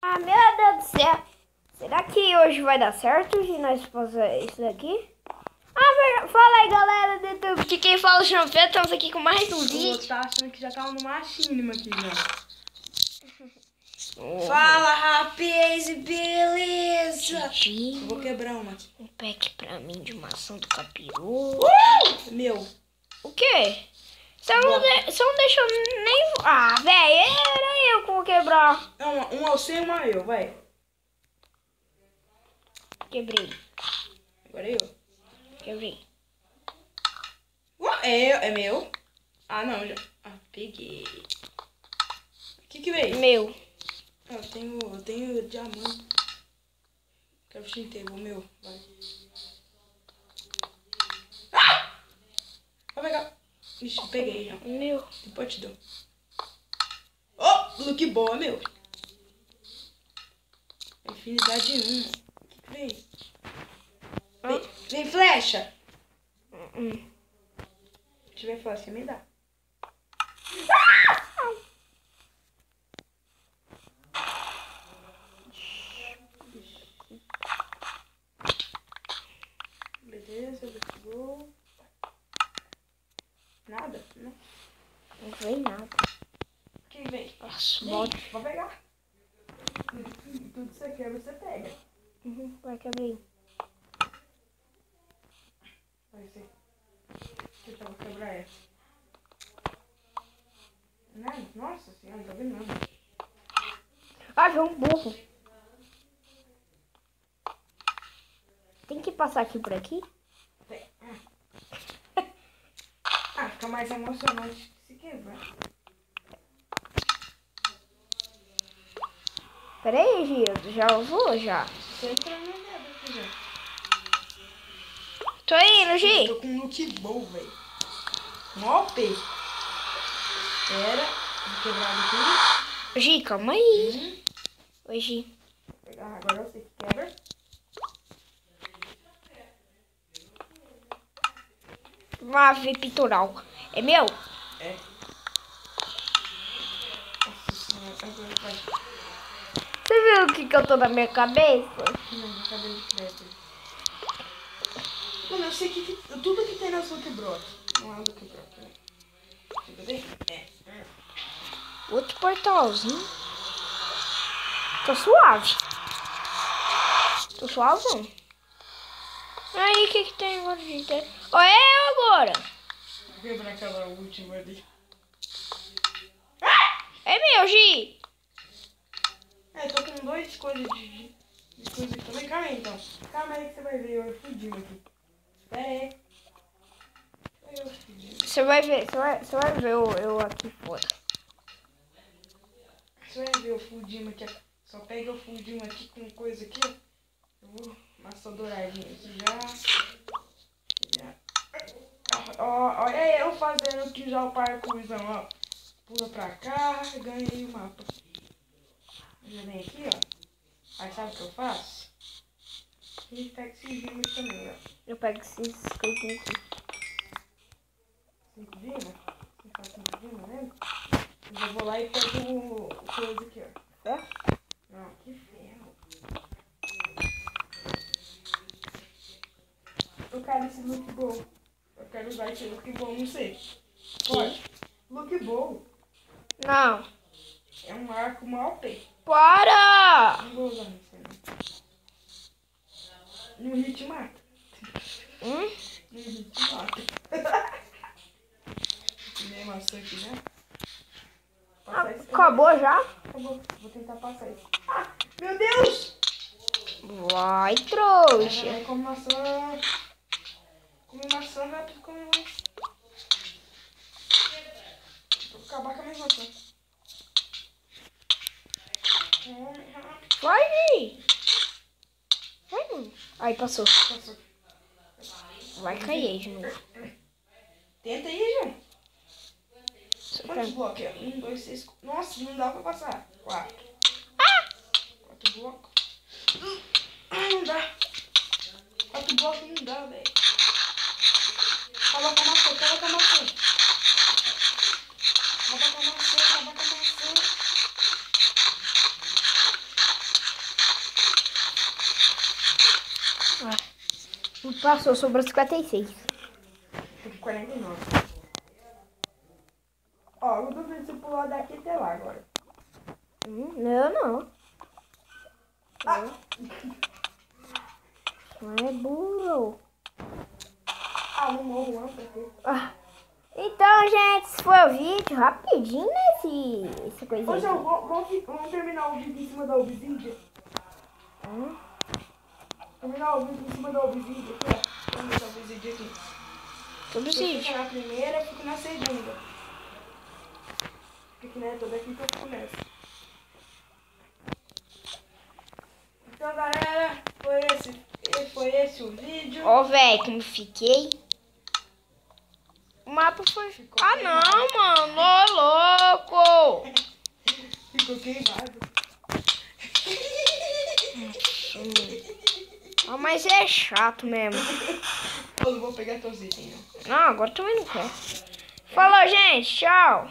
Ah, meu Deus do céu. Será que hoje vai dar certo de nós fazer isso daqui? Fala aí, galera do YouTube, que quem fala é o Chanfé. Estamos aqui com mais um vídeo. Eu tava achando que já tava no machinima aqui já. Fala, rapaz, beleza? Eu vou quebrar uma aqui. Um pack pra mim de maçã do capiroto. Meu. O quê? Você não deixou nem... Ah, velho, era eu que vou quebrar. Um eu sei e uma eu, vai. Quebrei. Agora eu. Quebrei. É meu? Ah, não, já. Ah, peguei. O que veio? Meu. Eu tenho diamante. Quero inteiro, o meu. Vai. Ah! Vou pegar. Ixi, peguei já. Meu. Depois te dou. Oh, look boa, meu. Infinidade 1. O que veio? Vem flecha. Se tiver flecha, me dá. Beleza, ligou. Nada, né? Não veio nada. Quem vem? Nossa, Vem, bota. vou pegar. Tudo que você quer, você pega. Vai, quebrei. Vai ser. Deixa eu quebrar essa. Não, nossa senhora, não tá vendo nada. Ah, veio um burro. Tem que passar aqui por aqui? Ah, fica mais emocionante se quebrar. Pera aí, Gildo. Já usou, já? Você entra na merda aqui já. Tô indo, Gi. Tô com um look bom, velho. Mó OP. Espera, vou quebrar aqui. Gi, calma aí. Oi, Gi. Vou pegar agora você que quebra. Uma ave pitoral. É meu? É. Nossa senhora, agora vai. Você viu o que eu tô na minha cabeça? Não, cabelo de crepe. Mano, eu sei que tudo que tem nas Lucky Brock. Não é o Lucky Brock, né? Tudo bem? É. Outro portalzinho. Tô suave. Tô suavão. Aí, o que tem agora, gente? Olha eu agora. Vou quebrar aquela última ali. É meu, Gi. É, tô com dois coisas de coisa aqui também. Calma aí, então. Calma aí que você vai ver eu fudindo aqui. Espera aí. Eu fudindo. Você vai ver, você vai ver eu aqui fora. Você vai ver eu fudindo aqui. Só pega eu fudindo aqui com coisa aqui, ó. Eu vou maçã douradinha aqui já. Ó, olha eu fazendo aqui já o parkourzão, ó. Pula pra cá, ganhei o mapa. Já vem aqui, ó. Aí sabe o que eu faço? A gente pega esses rimas também, ó. Eu pego esses coisinhos aqui. 5 rimas? Você faz 5 rimas, né? Eu já vou lá e pego o coisa aqui, ó. É? Não, que ferro. Eu quero esse look bom. Eu quero usar esse look bom, não sei. Pode. Look bom Não. é um arco mal P. Para! Não vou usar isso aí. No hit mata. No hit mata. Minha maçã aqui, né? Passar isso. Acabou já? Acabou. Vou tentar passar isso. Ah, meu Deus! Vai, trouxa. Vai, come maçã. Come maçã rápido, come mais. Vou acabar com a minha maçã. Come rápido. Vai, Gi. Vai, mano. Aí, passou. Passou. Vai cair de novo. Tenta aí, João. Só Quantos pra- blocos é? 1, 2, 6. Nossa, não dá pra passar. 4. 4 blocos. Ah, não dá. 4 blocos não dá, velho. Acaba com a maçã, acaba com a maçã. Acaba com a maçã, acaba com a maçã. Passou, sobrou 56. Tô com 49. Ó, eu tô vendo se pular daqui até lá agora. Não. Ah. Não é burro. Ah, não morro não, porque... Então, gente, esse foi o vídeo. Rapidinho, né? Esse coisinha. Ô, João, vamos terminar o vídeo em cima da obsidian? Terminar o vídeo em cima da obsidian aqui, ó. Vamos ver a obsidian aqui. Obsidian. Fica na primeira, eu fico na segunda. Fica né, toda aqui que eu fico nessa. Então, galera, foi esse o vídeo. Ó, velho, como fiquei. O mapa foi... não, mano. Ô, louco. Ficou queimado. Mas é chato mesmo. Eu não vou pegar teus itens, não. Não, agora também não quero. Falou, gente. Tchau.